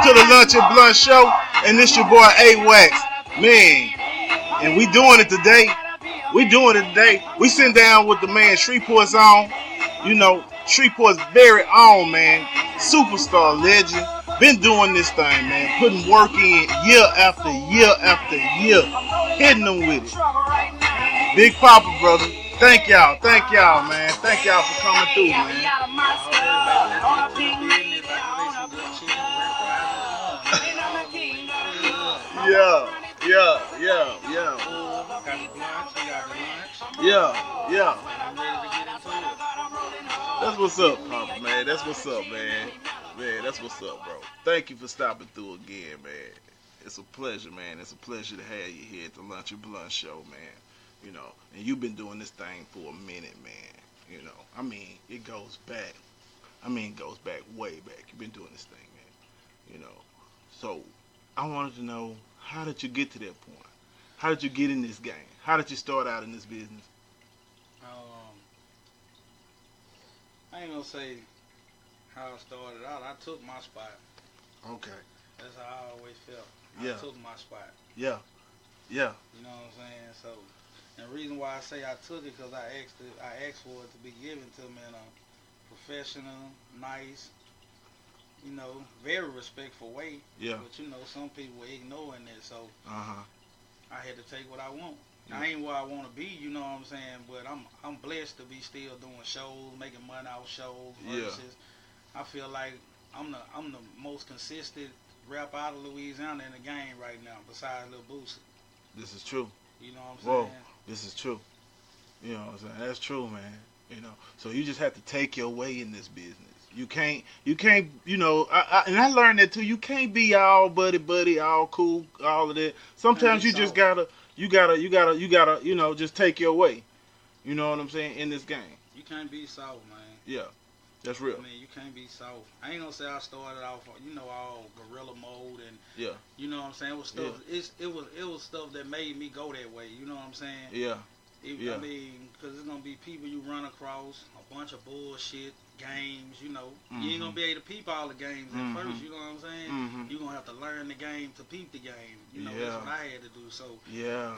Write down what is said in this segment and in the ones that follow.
to the Lunch and Blunt Show, and this your boy A-Wax. Man, and we doing it today. We sitting down with the man Shreveport's own, Shreveport's very own, man, superstar legend. Been doing this thing, man, putting work in year after year after year, hitting them with it. Big Poppa, brother. Thank y'all, man. Thank y'all for coming through, man. Yeah. That's what's up, Poppa, man. That's what's up, man. Man, that's what's up, bro. Thank you for stopping through again, man. It's a pleasure, man. It's a pleasure to have you here at the Lunch and Blunt Show, man. And you've been doing this thing for a minute, man. It goes back. It goes back way back. You've been doing this thing, man. So I wanted to know, how did you get to that point? How did you get in this game? How did you start out in this business? I ain't gonna say how I started out. I took my spot. Okay. That's how I always felt. Yeah. I took my spot. Yeah. You know what I'm saying? So, and the reason why I say I took it, because I asked for it to be given to me in a professional, nice, very respectful way. Yeah. But some people were ignoring it, so I had to take what I want. Yeah. I ain't where I want to be, you know what I'm saying? But I'm blessed to be still doing shows, making money off shows, versus I feel like I'm the most consistent rapper out of Louisiana in the game right now, besides Lil Boosie. This is true. You know what I'm saying? Whoa, this is true. You know what I'm saying? That's true, man. So you just have to take your way in this business. You can't, and I learned that too. You can't be all buddy, all cool, all of that. Sometimes you just gotta, just take your way. You know what I'm saying? In this game. You can't be soft, man. Yeah, that's real. You can't be soft. I ain't gonna say I started off, all gorilla mode and, you know what I'm saying? It was stuff. Yeah. It was stuff that made me go that way. You know what I'm saying? Yeah. Because it's gonna be people you run across, a bunch of bullshit games. You ain't gonna be able to peep all the games at first. You know what I'm saying? You're gonna have to learn the game to peep the game. That's what I had to do. So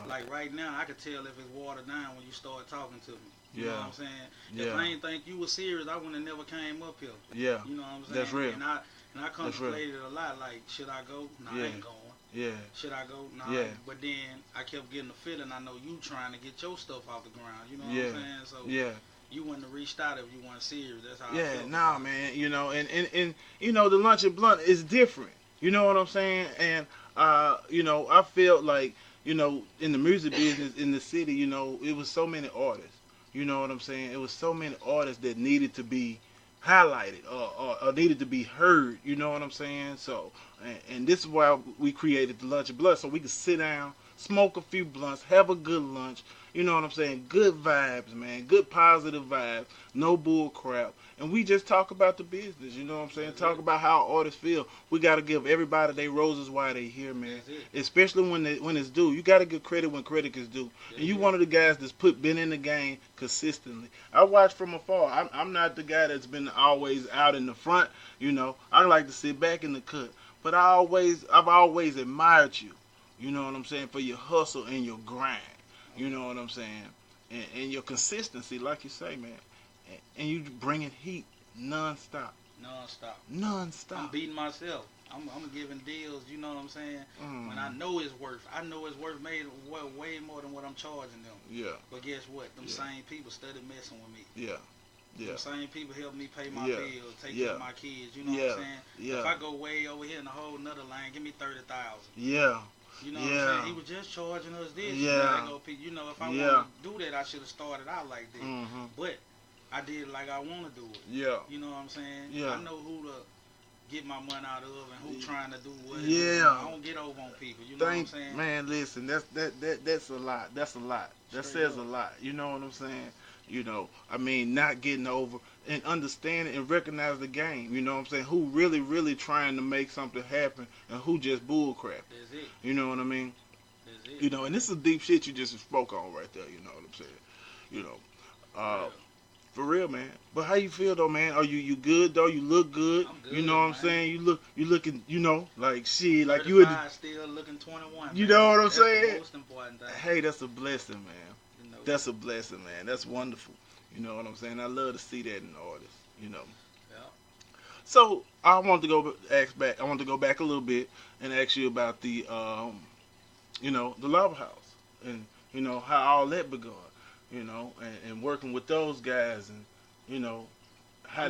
like right now, I could tell if it's watered down when you start talking to me. You know what I'm saying? If I ain't think you was serious, I wouldn't have never came up here. Yeah. You know what I'm saying? That's real. And I contemplated a lot. Like, should I go? No, I ain't going. Yeah. Should I go? No. Yeah. But then I kept getting the feeling I know you trying to get your stuff off the ground. You know what I'm saying? So you wouldn't have reached out if you weren't serious. That's how I felt. Nah, man. And the Lunch and Blunt is different. You know what I'm saying? And I felt like, in the music business in the city, it was so many artists. You know what I'm saying? It was so many artists that needed to be highlighted or needed to be heard. You know what I'm saying? So, and this is why we created the Lunch and Blunt, so we could sit down, smoke a few blunts, have a good lunch. You know what I'm saying? Good vibes, man. Good positive vibes. No bull crap. And we just talk about the business. You know what I'm saying? Talk about how artists feel. We got to give everybody their roses while they here, man. Especially when it's due. You got to give credit when credit is due. And you one of the guys that's been in the game consistently. I watch from afar. I'm not the guy that's been always out in the front. I like to sit back in the cut. But I've always admired you. You know what I'm saying? For your hustle and your grind. You know what I'm saying? And your consistency, like you say, man. And you bringing heat non-stop. I'm beating myself. I'm giving deals, you know what I'm saying? When I know it's worth made way more than what I'm charging them. Yeah. But guess what? Them same people started messing with me. Yeah. Them same people help me pay my bills, take care of my kids, you know what I'm saying? Yeah. If I go way over here in a whole nother lane, give me 30,000. Yeah. You know what I'm saying? He was just charging us this. Yeah. If I wanted to do that, I should have started out like this. But I did like I want to do it. Yeah. You know what I'm saying? Yeah. I know who to get my money out of and who trying to do what. Yeah. I don't get over on people. You know what I'm saying? Man, listen, that's a lot. That's a lot. That says a lot. You know what I'm saying? Not getting over and understanding and recognize the game. You know what I'm saying? Who really, really trying to make something happen and who just bullcrap. That's it. You know what I mean? That's it. And this is deep shit you just spoke on right there. You know what I'm saying? For real, man. But how you feel though, man? Are you good though? You look good. I'm good, You know what I'm man. saying? You looking, like shit, like you would. Still looking 21. You man. know what I'm That's saying? the most important thing. Hey, that's a blessing, man. You know? That's a blessing, man. That's wonderful. You know what I'm saying? I love to see that in artists. You know. Yeah. So I want to go back a little bit and ask you about the, the Lava House and how all that begun. And working with those guys and how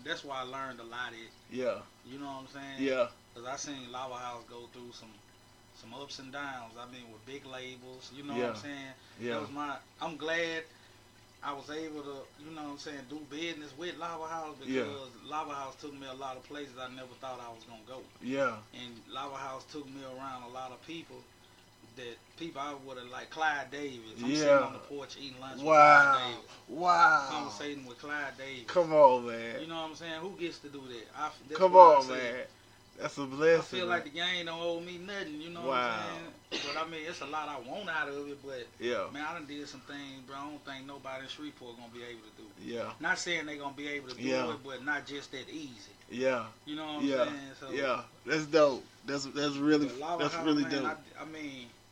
that's why I learned a lot. Yeah. You know what I'm saying? Yeah. Because I seen Lava House go through some ups and downs. I mean, with big labels. You know Yeah. what I'm saying? Yeah. I'm glad I was able to, do business with Lava House because Lava House took me a lot of places I never thought I was going to go. Yeah. And Lava House took me around a lot of people I would have, like Clyde Davis. I'm sitting on the porch eating lunch with Clyde Davis. Wow. Conversating with Clyde Davis. Come on, man. You know what I'm saying? Who gets to do that? Come on, man. That's a blessing. I feel like the game don't owe me nothing, you know what I'm saying? But I mean, it's a lot I want out of it, but man, I done did some things, bro. I don't think nobody in Shreveport gonna be able to do. Yeah. Not saying they gonna be able to do it, but not just that easy. Yeah. You know what I'm saying? So, yeah. That's dope. That's really dope.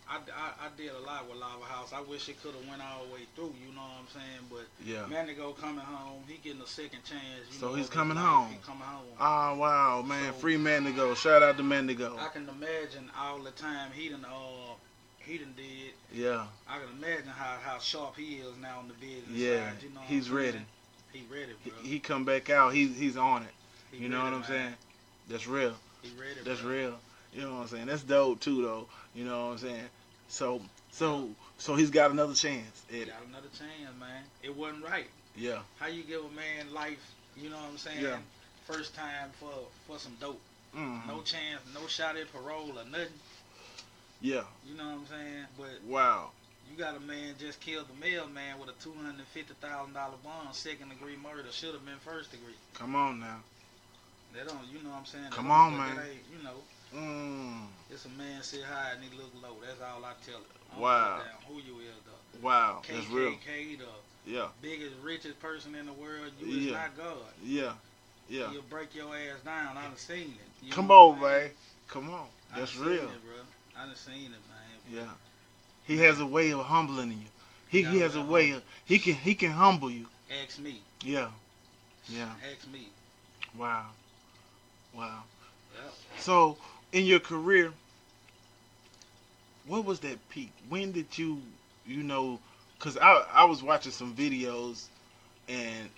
I did a lot with Lava House. I wish it could have went all the way through, you know what I'm saying? But Mandigo coming home, he getting a second chance. So he's coming home. He coming home. Oh wow, man! So, free Mandigo. Shout out to Mandigo. I can imagine all the time he done did. Yeah. I can imagine how sharp he is now on the business side. You know he's ready. He ready, bro. He come back out. He's on it. You know ready, what I'm saying? That's real. He ready. That's bro. real. You know what I'm saying? That's dope too, though. You know what I'm saying? So he's got another chance. He got another chance, man. It wasn't right. Yeah. How you give a man life? You know what I'm saying? Yeah. First time for some dope. Mm-hmm. No chance, no shot at parole or nothing. Yeah. You know what I'm saying? But wow. You got a man just killed the mailman with a $250,000 bond, second degree murder. Should have been first degree. Come on now. They don't, you know what I'm saying? Come on, man. It's a man sit high and he look low. That's all I tell him. Wow. Who you is though? Wow. That's real. KKK, the biggest, richest person in the world. You is not God. Yeah. Yeah. You'll break your ass down. I done seen it. Come on, man. Come on. That's real. It, bro. I done seen it, man. Yeah. He has a way of humbling you. He has a way of he can humble you. Ask me. Yeah. Yeah. Ask me. Wow. Wow. Yep. So in your career, what was that peak? When did you because I was watching some videos and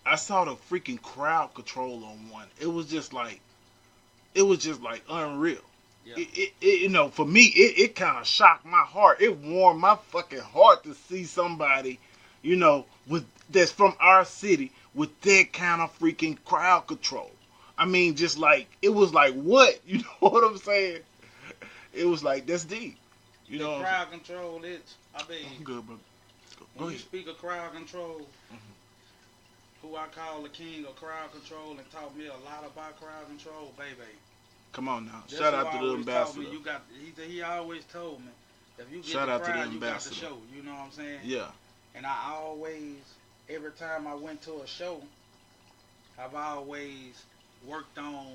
I saw the freaking crowd control on one. It was just like unreal. Yeah. It for me, it kind of shocked my heart. It warmed my fucking heart to see somebody, that's from our city with that kind of freaking crowd control. I mean, just like, it was like, what? You know what I'm saying? It was like, that's deep. You know, crowd control, I'm good, bro. When you speak of crowd control, who I call the king of crowd control and taught me a lot about crowd control, baby. Come on now. Shout out to the ambassador. He always told me, if you get Shout the out crowd, to the you got the ambassador. show. You know what I'm saying? Yeah. And I always, every time I went to a show, I've always worked on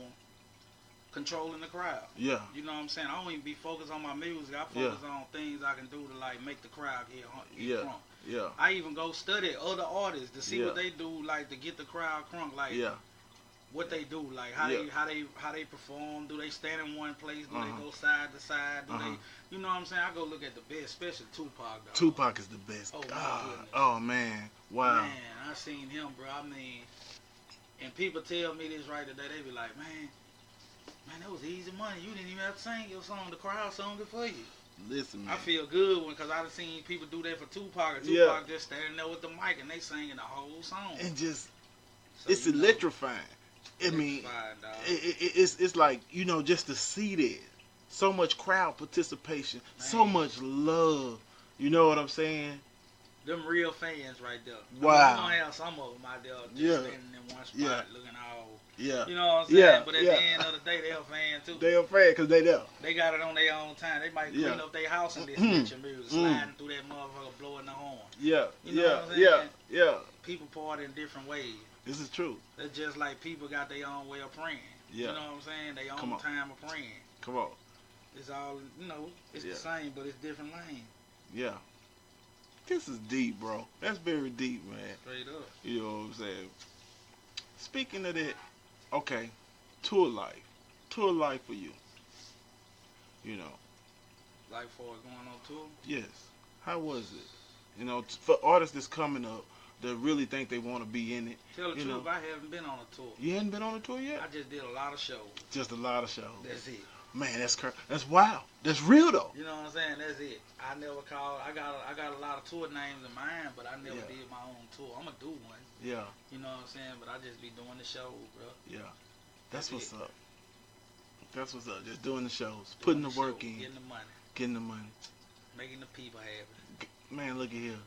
controlling the crowd. Yeah. You know what I'm saying? I don't even be focused on my music. I focus on things I can do to like make the crowd get crunk. Yeah. I even go study other artists to see what they do, like to get the crowd crunk. Like what they do, like how they perform. Do they stand in one place? Do they go side to side? Do they, you know what I'm saying? I go look at the best, especially Tupac. Dog. Tupac is the best. Oh my goodness. Oh man. Wow. Man, I seen him, bro. I mean, and people tell me this right today. They be like, man, that was easy money. You didn't even have to sing your song. The crowd sung it for you. Listen, man. I feel good because I done seen people do that for Tupac. And Tupac just standing there with the mic and they singing the whole song. And just, it's electrifying. I mean, it's like, just to see that. So much crowd participation. Man. So much love. You know what I'm saying? Them real fans right there. Wow. I mean, we gonna have some of them out there just standing in one spot looking all. Yeah. You know what I'm saying? But at the end of the day, they're a fan too. They're a fan because they there. They got it on their own time. They might clean up their house and listen to your music, sliding through that motherfucker, blowing the horn. Yeah. You know what I'm saying? Yeah. people party in different ways. This is true. That's just like people got their own way of praying. Yeah. You know what I'm saying? Their own time of praying. Come on. It's all, it's the same, but it's different lanes. Yeah. This is deep, bro. That's very deep, man. Straight up. You know what I'm saying? Speaking of that, okay, tour life. Tour life for you. You know. Like for going on tour? Yes. How was it? You know, for artists that's coming up that really think they want to be in it. Tell the truth, I haven't been on a tour. You hadn't been on a tour yet? I just did a lot of shows. Just a lot of shows. That's it. Man, that's wild. That's real though. You know what I'm saying? That's it. I never called. I got a lot of tour names in mind, but I never did my own tour. I'm gonna do one. Yeah. You know what I'm saying? But I just be doing the shows, bro. Yeah. That's what's up. That's what's up. Just doing the shows, putting the work in, getting the money, making the people happy. Man, look at here.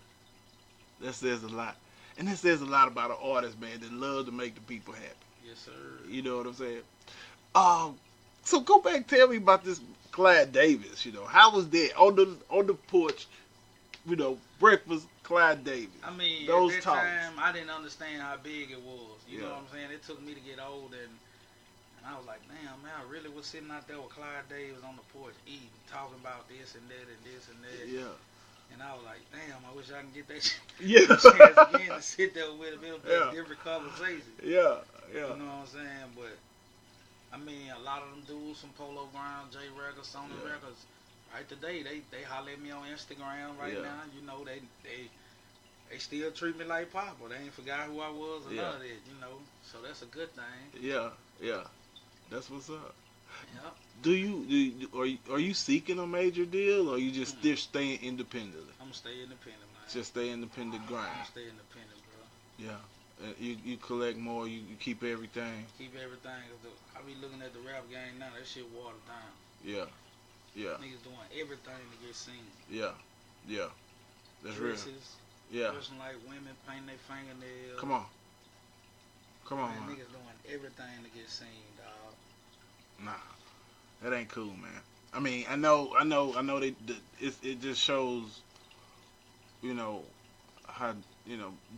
That says a lot, and that says a lot about an artist, man, that love to make the people happy. Yes, sir. You know what I'm saying? So go back, tell me about this Clyde Davis. You know, how was that on the porch? You know, breakfast, Clyde Davis. I mean, those at that talks. time, I didn't understand how big it was. You know what I'm saying? It took me to get older, and I was like, damn, man, I really was sitting out there with Clyde Davis on the porch eating, talking about this and that and this and that. Yeah. And I was like, damn, I wish I can get that chance again to sit there with him. It'll be a different conversation. Yeah. You know what I'm saying? But, I mean, a lot of them dudes from Polo Ground, J Records, Sony Records, right today, they holler at me on Instagram right now. You know, they still treat me like Poppa. They ain't forgot who I was or none of that, you know. So that's a good thing. Yeah. That's what's up. Yep. Are you seeking a major deal, or you just still staying independently? I'm gonna stay independent, man. Just stay independent grind. I'm gonna stay independent, bro. Yeah. You collect more. You keep everything. Keep everything. I be looking at the rap game now. That shit watered down. Yeah. Niggas doing everything to get seen. Yeah. That's Dresses, real. Yeah. dressing like women, painting their fingernails. Come on, man. man. Niggas doing everything to get seen, dog. Nah, that ain't cool, man. I mean, I know. It just shows, you know, how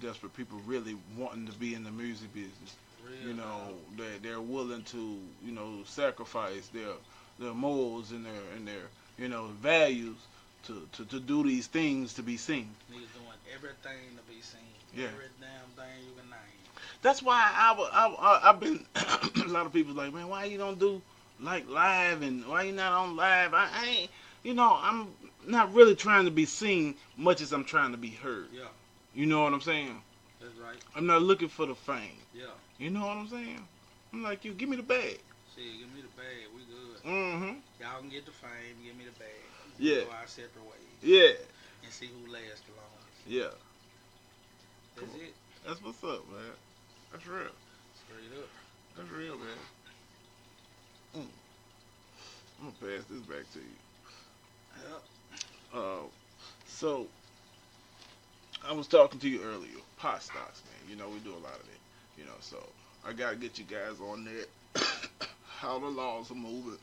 desperate people really wanting to be in the music business. Real, you know, they're willing to, sacrifice their morals and their values to do these things to be seen. Niggas doing everything to be seen. Yeah. Every damn thing you can name. That's why I've been a lot of people like, man, why you don't do like live, and why you not on live? I ain't, I'm not really trying to be seen much as I'm trying to be heard. Yeah. You know what I'm saying? That's right. I'm not looking for the fame. Yeah. You know what I'm saying? I'm like, you give me the bag. Shit, give me the bag. We good. Mm-hmm. Y'all can get the fame. Give me the bag. Yeah. Go our separate ways. Yeah. And see who lasts the longest. Yeah. That's it. That's what's up, man. That's real. Straight up. That's real, man. I'm gonna pass this back to you. Yep. So I was talking to you earlier, pot stocks, man. We do a lot of that. So I gotta get you guys on that. How the laws are moving.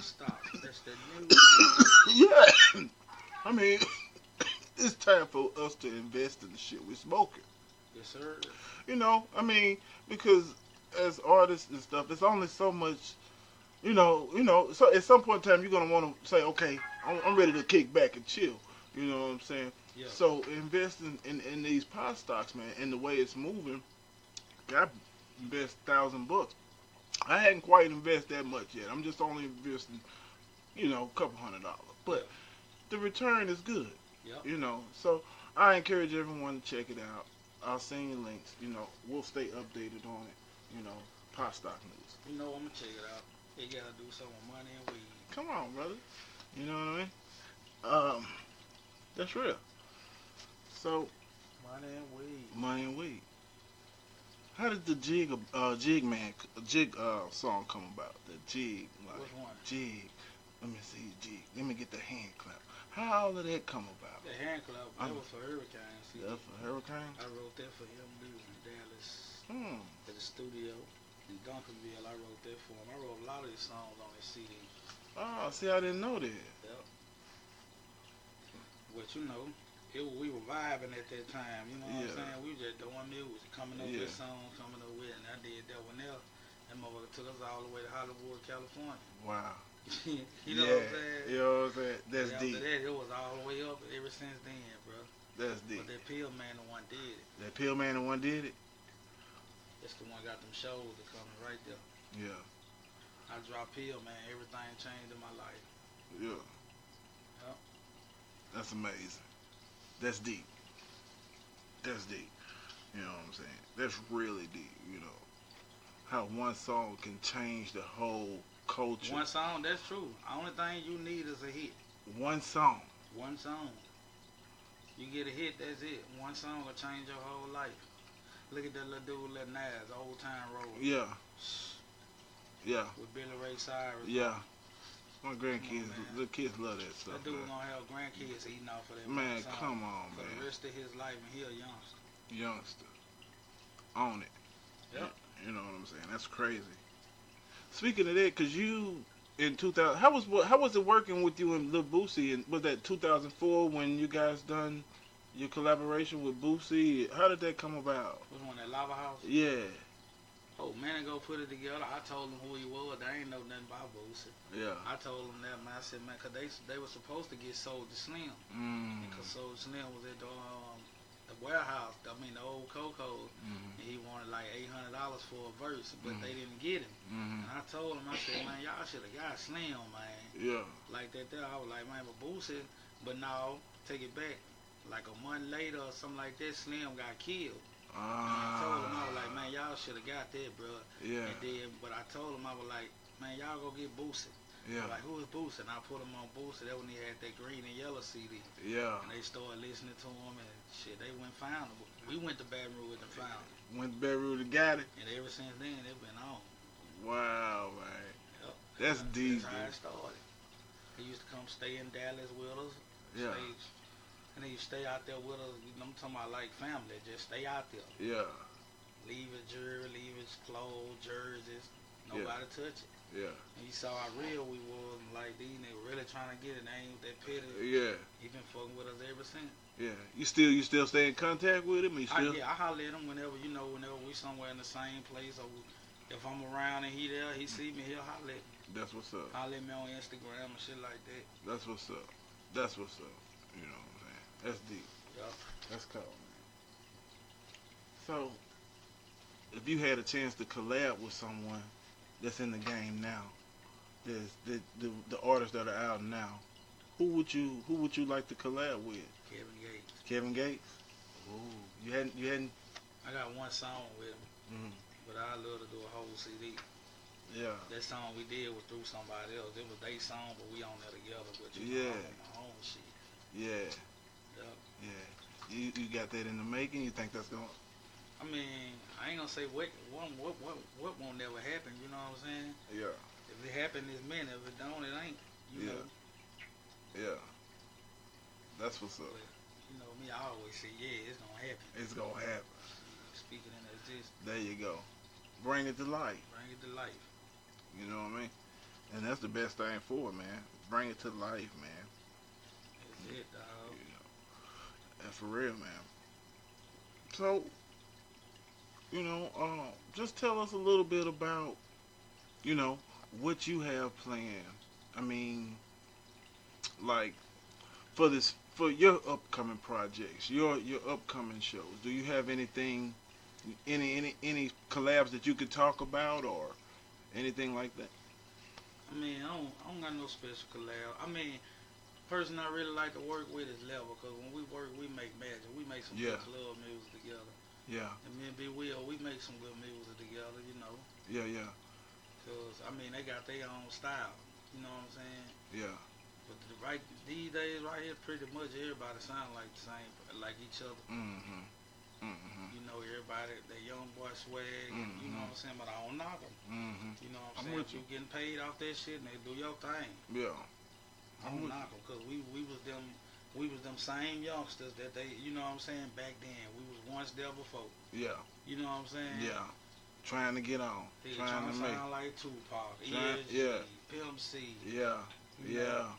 Stop. That's the new. Yeah. I mean, it's time for us to invest in the shit we're smoking. Yes, sir. Because as artists and stuff, there's only so much, so at some point in time, you're going to want to say, okay, I'm ready to kick back and chill. You know what I'm saying? Yeah. So invest in these pot stocks, man, and the way it's moving, I invest $1,000. I hadn't quite invested that much yet. I'm just only investing, a couple $100. But the return is good. Yep. So I encourage everyone to check it out. I'll send you links. We'll stay updated on it. Pot stock news. I'm gonna check it out. They gotta do something with money and weed. Come on, brother. You know what I mean? That's real. So money and weed. How did the Jig song come about? The Jig, like Which one? Jig. Let me see, Jig. Let me get the hand clap. How all of that come about? The hand clap, that was for Hurricane. See, that's for Hurricane? I wrote that for him. We was in Dallas at the studio in Duncanville. I wrote that for him. I wrote a lot of his songs on his CD. Oh, see, I didn't know that. Yep. But we were vibing at that time. You know what I'm saying? We were just doing music, coming up with songs, coming up with, and I did that one else. That motherfucker took us all the way to Hollywood, California. Wow. You know what I'm saying? You know what I'm saying? That's deep. After that, it was all the way up ever since then, bro. That's deep. But that Pill Man the one did it. That Pill Man the one did it? That's the one got them shows that coming right there. Yeah. I dropped Pill Man, everything changed in my life. Yeah. Yep. That's amazing. That's deep. That's deep. You know what I'm saying? That's really deep, you know. How one song can change the whole culture. One song, that's true. Only thing you need is a hit. One song. One song. You get a hit, that's it. One song will change your whole life. Look at that little dude, Lil Nas, Old Time Road. Yeah. Yeah. With Billy Ray Cyrus. Yeah. My grandkids, the kids love that stuff. That dude gonna have grandkids eating off of that. Man, song come on, for man. the rest of his life, and he a youngster. Youngster. Own it. Yep. You know what I'm saying? That's crazy. Speaking of that, cause you in 2000, how was it working with you and Lil Boosie? And was that 2004 when you guys done your collaboration with Boosie? How did that come about? Was one at Lava House? Yeah. Oh man, go put it together. I told them who he was. They ain't know nothing about Boosie. Yeah. I told them that, man. I said, man, cause they were supposed to get sold to Slim. Cause Soul Slim was at the warehouse. I mean, the old Coco. And he wanted like $800 for a verse, but they didn't get him. And I told him, I said, man, y'all should have got Slim, man. Yeah. Like that there. I was like, man, but Boosie. But no, take it back. Like a month later or something like that, Slim got killed. And I told him, I was like, man, y'all should have got that, bro. Yeah. And then, but I told him, I was like, man, y'all go get Boosie. Yeah. Like, who is Boosie? And I put him on Boosie. That when he had that green and yellow CD. Yeah. And they started listening to him and shit. They went and found him. We went to Baton Rouge and found him. Went to Baton Rouge and got it. And ever since then, it been on. Wow, man. Yep. That's deep. That's how it started. He used to come stay in Dallas with us. Yeah. And he stay out there with us. I'm talking about like family. Just stay out there. Yeah. Leave his jewelry, leave his clothes, jerseys. Nobody touch it. Yeah. And he saw how real we was. Like, these niggas really trying to get it. They ain't that petty. Yeah. He been fucking with us ever since. Yeah. You still stay in contact with him? I holler at him whenever we somewhere in the same place. Or if I'm around and he there, he see me, he'll holler at me. That's what's up. Holler at me on Instagram and shit like that. That's what's up. That's what's up. You know what I'm saying? That's deep. Yup. That's cool, man. So, if you had a chance to collab with someone that's in the game now, there's the artists that are out now, who would you like to collab with? Kevin Gates. Kevin Gates? Ooh, you hadn't. I got one song with him, but I love to do a whole CD. Yeah. That song we did was through somebody else. It was their song, but we on there together. But Yeah. I'm on my own shit. Yeah. Yup. Yeah. You got that in the making? You think that's going? I mean, I ain't gonna say what won't never happen. You know what I'm saying? Yeah. If it happen, it's meant. If it don't, it ain't. You know. Yeah. That's what's up. But, you know me, I always say, yeah, it's gonna happen. It's gonna happen. Speaking in existence. There you go. Bring it to life. Bring it to life. You know what I mean? And that's the best thing for it, man. Bring it to life, man. That's it, dog. You know. And for real, man. So, you know, just tell us a little bit about, you know, what you have planned. I mean, like, for your upcoming projects, your upcoming shows. Do you have anything, any collabs that you could talk about or anything like that? I mean, I don't got no special collab. I mean, person I really like to work with is Level, because when we work, we make magic. We make some good club music together. Yeah. And me and B Will, we make some good music together, you know. Yeah, yeah. Because, I mean, they got their own style. You know what I'm saying? Yeah. But these days right here, pretty much everybody sound like the same, like each other. Mm-hmm. Mm-hmm. You know, everybody, that young boy swag, you know what I'm saying? But I don't knock them. Mm-hmm. You know what I'm I'm saying? with If you getting paid off that shit, and they do your thing. Yeah. I don't knock them, because we was them same youngsters that they, you know what I'm saying, back then. We was once there before. Yeah. You know what I'm saying? Yeah. Trying to get on. Yeah, trying to make. sound like Tupac, Yeah. Pimp C. Yeah. You Yeah. know,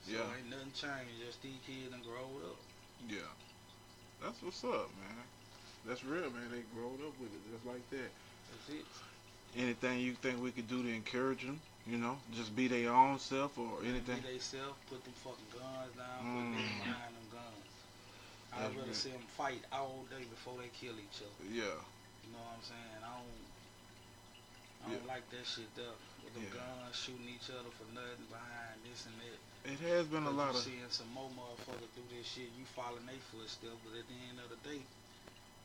So ain't nothing changed. Just these kids done growed up. Yeah. That's what's up, man. That's real, man. They growed up with it just like that. That's it. Anything you think we could do to encourage them? You know, just be their own self or anything. Be they self. Put them fucking guns down. Put them behind them guns. I'd rather see them fight all day before they kill each other. Yeah. You know what I'm saying? I don't like that shit though. With them guns shooting each other for nothing behind this and that. It has been a lot of seeing some more motherfuckers do this shit. You following their footsteps, but at the end of the day,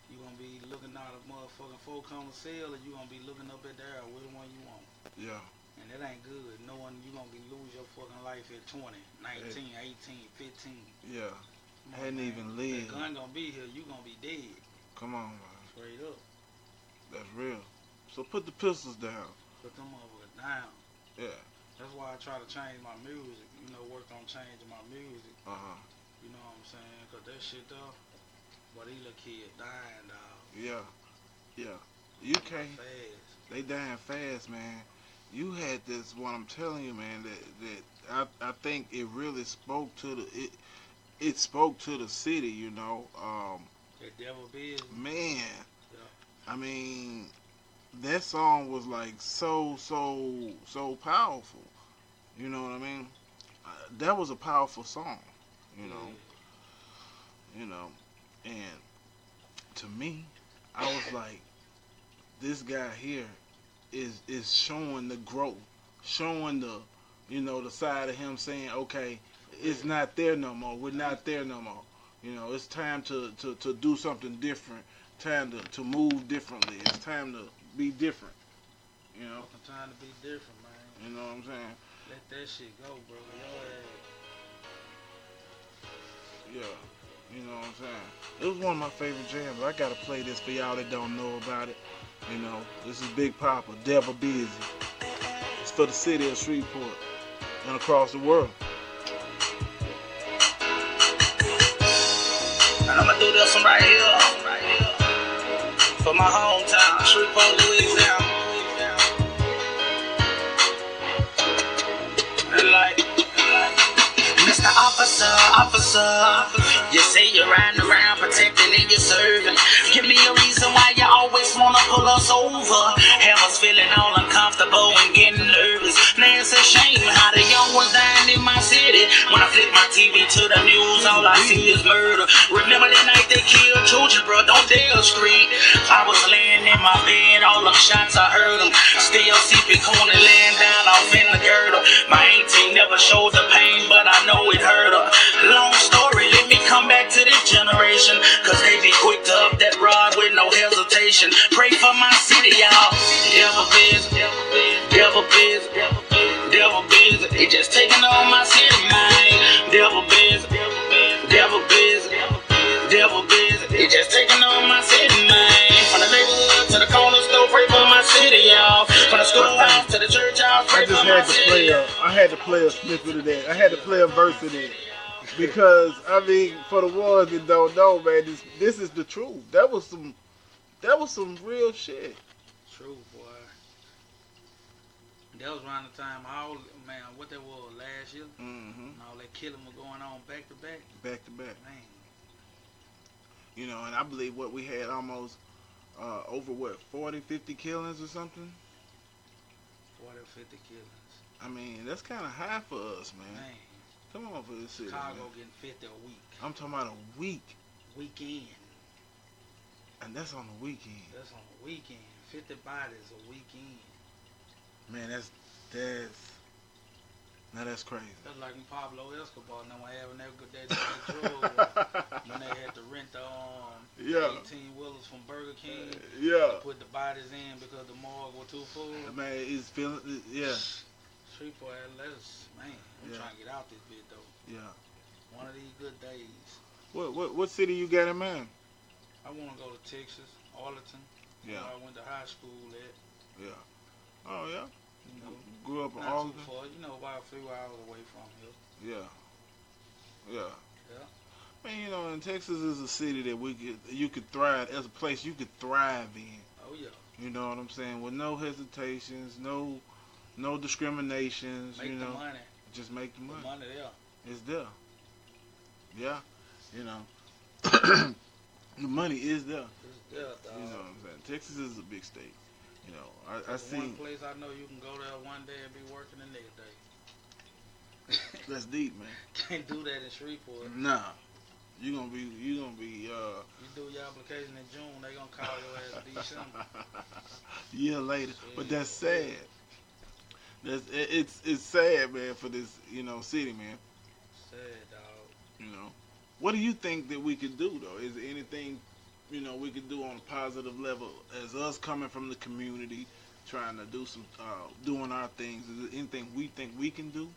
you gonna be looking out a motherfucking folk on the cell, and you gonna be looking up at there which one you want. Yeah. And that ain't good. Knowing you gonna lose your fucking life at 20, 19, 18, 15. Yeah. Hadn't man. even lived. That gun gonna be here. You gonna be dead. Come on, man. Straight up. That's real. So put the pistols down. Put them motherfuckers down. Yeah. That's why I try to change my music. You know, work on changing my music. You know what I'm saying? Cause that shit though. But these little kids dying, dog. Yeah. Yeah. You can't. Fast. They dying fast, man. You had this one. I'm telling you, man. That I think it really spoke to the it spoke to the city. You know. That devil biz. Man. Yeah. I mean, that song was like so powerful. You know what I mean? That was a powerful song. You know, and to me, I was like, this guy here is showing the growth, showing the, the side of him saying, okay, it's not there no more. We're not there no more. You know, it's time to do something different. Time to move differently. It's time to be different. You know? It's time to be different, man. You know what I'm saying? Let that shit go, bro. Yeah. You know what I'm saying? It was one of my favorite jams. I gotta play this for y'all that don't know about it. You know, this is Big Poppa, Devil Busy. It's for the city of Shreveport and across the world. And I'm gonna do this one right here. For my hometown, Shreveport, Louisiana. And like, Mr. Officer, you say you're riding around protecting and you're serving. Give me a reason why you always wanna pull us over. Have us feeling all uncomfortable and getting nervous. Now it's a shame how the young ones dying in my city. When I flip my TV to the news, all I see is murder. Remember that night they killed Georgia, bro, don't dare scream. I was laying in my bed, all them shots I heard them. Still CP Cooney laying down off in the girdle. My 18 never showed the pain, but I know it hurt her. Long story, let me come back to this generation, cause they be quick to up that rod with no hesitation. Pray for my city, y'all. Devil busy, devil busy, devil busy. They just taking on my city, man. Devil busy, devil busy, devil busy. They just taking on my city, man. From the neighborhood to the corner store, pray for my city, y'all. From the schoolhouse to the church house, pray for my city. I had to play a snippet of that. I had to play a verse of that. Because, I mean, for the ones that don't know, man, this is the truth. That was some real shit. True, boy. That was around the time, what that was, last year? Mm-hmm. And all that killing was going on back to back. Back to back. Man. You know, and I believe we had almost over 40, 50 killings or something? 40 or 50 killings. I mean, that's kind of high for us, man. Come on for this city, Chicago man. getting 50 a week. I'm talking about a week. Weekend. And that's on the weekend. That's on the weekend. 50 bodies a weekend. Man, that's crazy. That's like when Pablo Escobar and them were having that drug when they had to rent the 18-wheelers from Burger King. Yeah. To put the bodies in because the morgue was too full. Man, it's feeling, yeah. Shreveport, man, I'm trying to get out this bit though. Yeah. One of these good days. What city you got in mind? I want to go to Texas, Arlington. Yeah. Where I went to high school at. Yeah. Oh yeah. You know, grew up in not Arlington. too far. You know, about a few hours away from here. Yeah. Yeah. Yeah. Man, you know, and Texas is a city that you could thrive as a place you could thrive in. Oh yeah. You know what I'm saying? With no hesitations, no discriminations. Make you know, the money. just make the money. The money there. It's there. Yeah. You know, the money is there. It's there, You know dog. what I'm saying? Texas is a big state. You know, I It's one see. place I know you can go there one day and be working the next day. That's deep, man. Can't do that in Shreveport. Nah, you gonna be You do your application in June, they gonna call your ass December. year later. But Shit, that's sad. It's sad, man, for this city, man. sad, dog. You know, what do you think that we could do though? Is there anything we could do on a positive level as us coming from the community, trying to do some doing our things? Is there anything we think we can do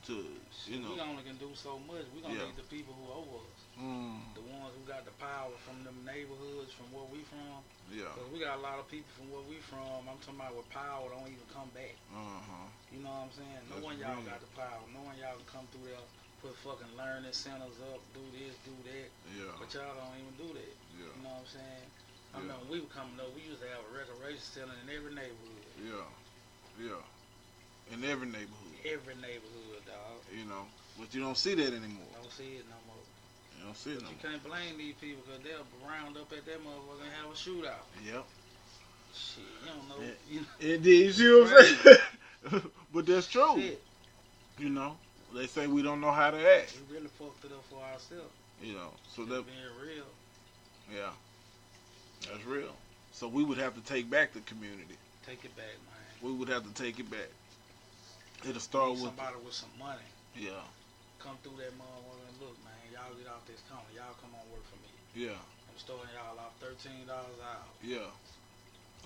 to Shit, we only can do so much. We gonna Yeah. need the people who over us. Mm, The ones who got the power from them neighborhoods, from where we from. yeah. Cause we got a lot of people from where we from. I'm talking about with power don't even come back. Uh-huh. You know what I'm saying? No That's one y'all real. got the power. No one y'all can come through there, put fucking learning centers up, do this, do that. Yeah. But y'all don't even do that. Yeah. You know what I'm saying? I Yeah. remember when we were coming up, we used to have a recreation center in every neighborhood. Yeah. Yeah. In every neighborhood. Every neighborhood, dog. But you don't see that anymore. Don't see it no more. You don't see it But no you more. can't blame these people because they'll round up at that motherfucker and have a shootout. Yep. Shit, you don't know. Yeah. You know Indeed, you see what I'm saying? But that's true. shit. They say we don't know how to act. We really fucked it up for ourselves. So Just that being real. yeah, that's real. So we would have to take back the community. Take it back, man. We would have to take it back. It'll start Need with somebody with some money. yeah, Come through that motherfucker and look, man. Y'all get off this corner. Y'all come on work for me. yeah, I'm starting y'all off $13 an hour. yeah.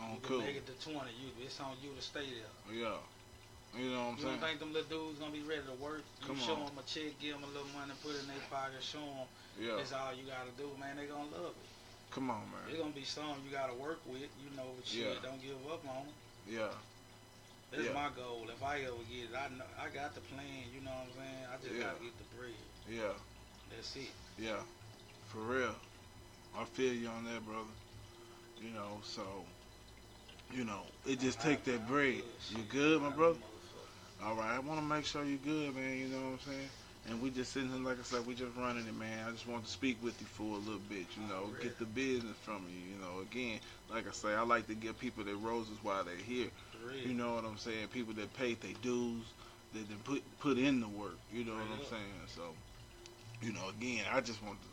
On You can cool. make it to 20. It's on you to stay there. Yeah. You know what I'm You don't saying? think them little dudes gonna be ready to work? You Come show on. them a check, give them a little money, put it in their pocket, show them Yeah. that's all you gotta do, man. They gonna love it. Come on, There's man. gonna be some you gotta work with, but shit, Yeah. don't give up on 'em. Yeah. That's Yeah. my goal. If I ever get it, I know I got the plan. You know what I'm saying? I just Yeah. gotta get the bread. Yeah. That's it. Yeah. For real. I feel you on that, brother. So it just take that I'm bread. good. You Shit, good, my I'm a brother? motherfucker. All right, I want to make sure you're good, man. You know what I'm saying? And we just sitting here, like I said, we just running it, man. I just want to speak with you for a little bit, Alright. get the business from you, Again, like I say, I like to give people their roses while they're here. For real. You know what I'm saying? People that paid their dues, that put in the work. You know what I'm Right. saying? So, again, I just want to,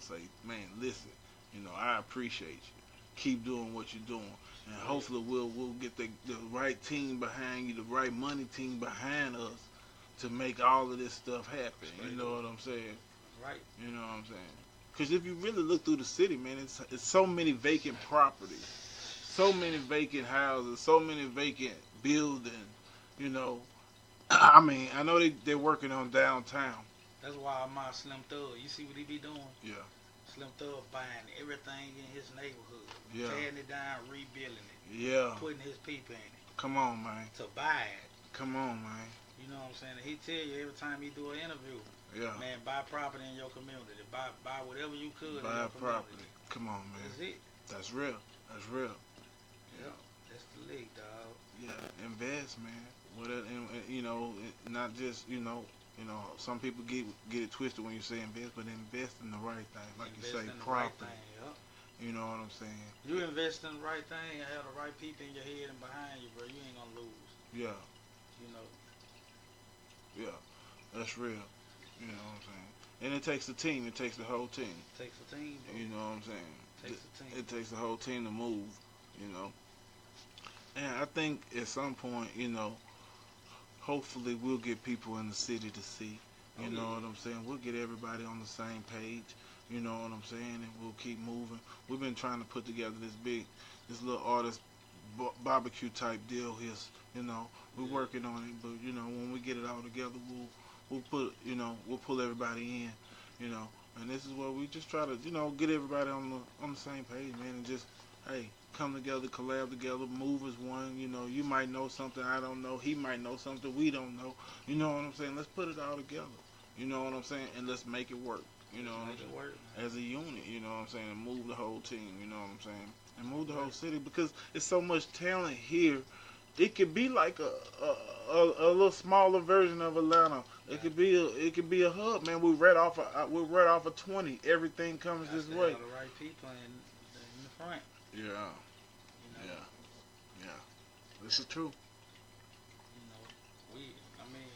say, man, listen, I appreciate you. Keep doing what you're doing. And hopefully we'll get the right team behind you, the right money team behind us to make all of this stuff happen. You know what I'm saying? Right. You know what I'm saying? Because if you really look through the city, man, it's so many vacant properties, so many vacant houses, so many vacant buildings. I mean, I know they're working on downtown. That's why I'm my Slim Thug. You see what he be doing? Yeah. Slim Thug buying everything in his neighborhood, Yeah. tearing it down, rebuilding it, Yeah. putting his people in it Come on, man. to buy it. Come on, man. You know what I'm saying? He tell you every time he do an interview, Yeah. man, buy property in your community. Buy whatever you could in Buy your a property. community. Come on, That's man. it. That's real. That's real. Yeah. That's the league, dog. Yeah, invest, man. Not just some people get it twisted when you say invest, but invest in the right thing, like Invest you say, in the property. right thing, yeah. You know what I'm saying? You invest in the right thing and have the right people in your head and behind you, bro. You ain't gonna lose. Yeah, You know. yeah, that's real. You know what I'm saying? And it takes a team. It takes the whole team. Takes a team, bro. You know what I'm saying? Takes a team. It takes the whole team to move. And I think at some point, hopefully we'll get people in the city to see. You know what I'm saying? We'll get everybody on the same page. You know what I'm saying? And we'll keep moving. We've been trying to put together this little artist barbecue type deal here. We're working on it, but when we get it all together, we'll pull everybody in. And this is what we just try to get everybody on the same page, man, and just come together, collab together, move as one. You might know something I don't know. He might know something we don't know. You know what I'm saying? Let's put it all together. You know what I'm saying? And let's make it work. You know what I'm saying? Work, as a unit, you know what I'm saying? And move the whole team, you know what I'm saying? And move the whole city because it's so much talent here it could be like a little smaller version of Atlanta. It could be a hub, man. We're right off of 20. Everything comes this way. The right people in the front. Yeah. You know? Yeah. This is true. You know, I mean,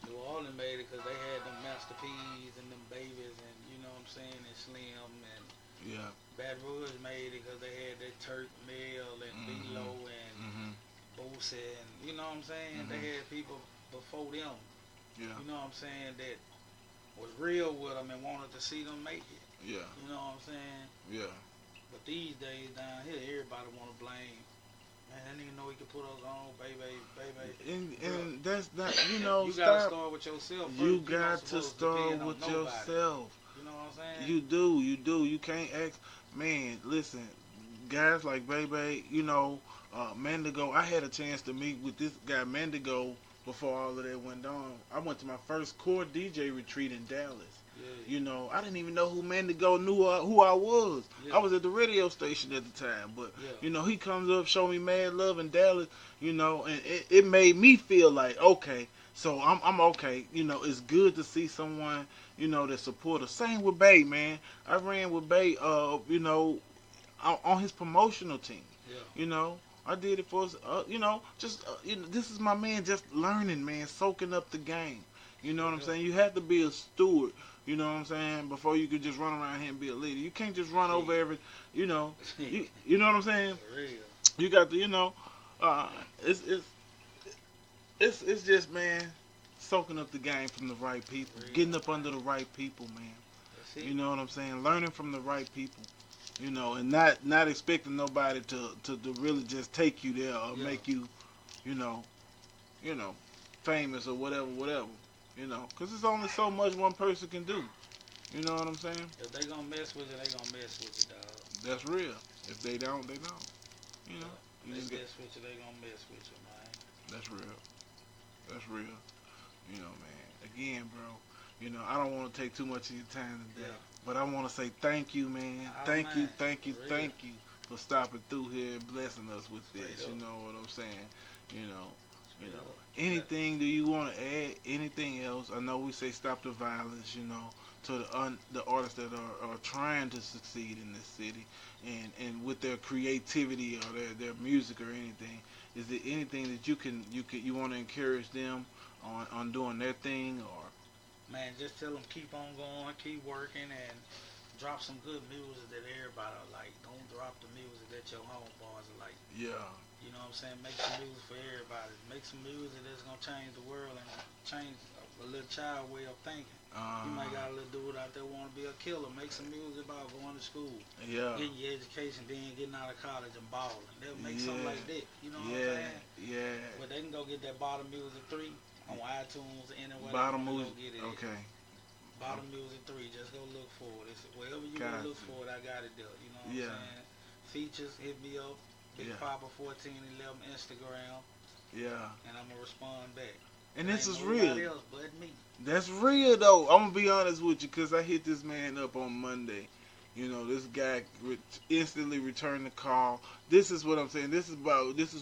New Orleans made it because they had them Master P's and them babies, and you know what I'm saying, and Slim, and Yeah. Baton Rouge made it because they had that Turk Mill and B-Lo and Boosie, and you know what I'm saying. They had people before them. Yeah. You know what I'm saying, that was real with them and wanted to see them make it. Yeah. You know what I'm saying? Yeah. But these days down here, everybody want to blame. Man, I didn't even know he could put us on, baby. And that's not, you know, you gotta start with yourself first. You got to start with yourself. You know what I'm saying? You do. You can't ask, man, listen, guys like Baby, you know, Mandigo, I had a chance to meet with this guy, Mandigo, before all of that went down. I went to my first core DJ retreat in Dallas. Yeah. You know, I didn't even know who Mandigo knew who I was. Yeah. I was at the radio station at the time, but you know, he comes up, show me mad love in Dallas. You know, and it made me feel like, okay, so I'm okay. You know, it's good to see someone, you know, that support us. Same with Bay, man. I ran with Bay, you know, on his promotional team. Yeah. You know, I did it for, you know, just you know, this is my man, just learning, man, soaking up the game. You know what I'm saying? You have to be a steward. You know what I'm saying? Before you could just run around here and be a leader. You can't just run over every, you know. You know what I'm saying? For real. You got to, you know, it's just, man, soaking up the game from the right people. Getting up under the right people, man. You know what I'm saying? Learning from the right people. You know, and not expecting nobody to really just take you there or make you, you know, famous or whatever. You know, because there's only so much one person can do. You know what I'm saying? If they gonna mess with you, they gonna mess with you, dog. That's real. If they don't, they don't. You know? If they mess with you, they gonna mess with you, man. That's real. That's real. You know, man. Again, bro, you know, I don't want to take too much of your time today. But I want to say thank you, man. Thank you for stopping through here and blessing us with this. You know what I'm saying? You know. Anything do you want to add? Anything else? I know we say stop the violence, you know, to the artists that are trying to succeed in this city and with their creativity or their music or anything. Is there anything that you want to encourage them on doing their thing? Or man, just tell them keep on going, keep working, and drop some good music that everybody like. Don't drop the music that your homeboys are like. Yeah. You know what I'm saying? Make some music for everybody. Make some music that's going to change the world and change a little child way of thinking. You might got a little dude out there want to be a killer. Make some music about going to school. Yeah. Getting your education, then getting out of college and balling. They'll make something like that. You know what I'm saying? Yeah. But they can go get that Bottom Music 3 on iTunes, anywhere. Bottom Music. Okay. Bottom Music 3. Just go look for it. Wherever you want to look for it, I got it there. You know what I'm saying? Features, hit me up. Big Poppa 1411 Instagram. Yeah. And I'm gonna respond back. And this is real. Else but me. That's real though. I'm gonna be honest with you, cause I hit this man up on Monday. You know, this guy instantly returned the call. This is what I'm saying. This is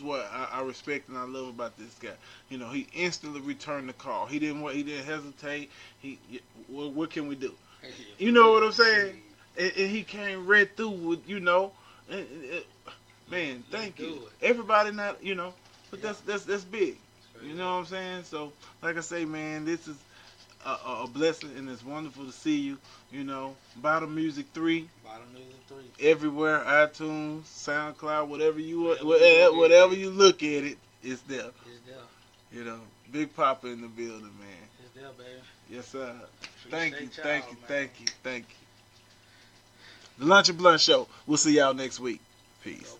what I respect and I love about this guy. You know, he instantly returned the call. He didn't hesitate. What can we do? You know what I'm saying? And he came right through with, you know. Man, thank you. Everybody not, you know, but that's big. You know what I'm saying? So, like I say, man, this is a blessing, and it's wonderful to see you. You know, Bottom Music 3. Bottom Music 3. Everywhere, iTunes, SoundCloud, whatever you look at it, it's there. It's there. You know, Big Poppa in the building, man. It's there, baby. Yes, sir. Thank you. The Lunch and Blunt Show. We'll see y'all next week. Peace.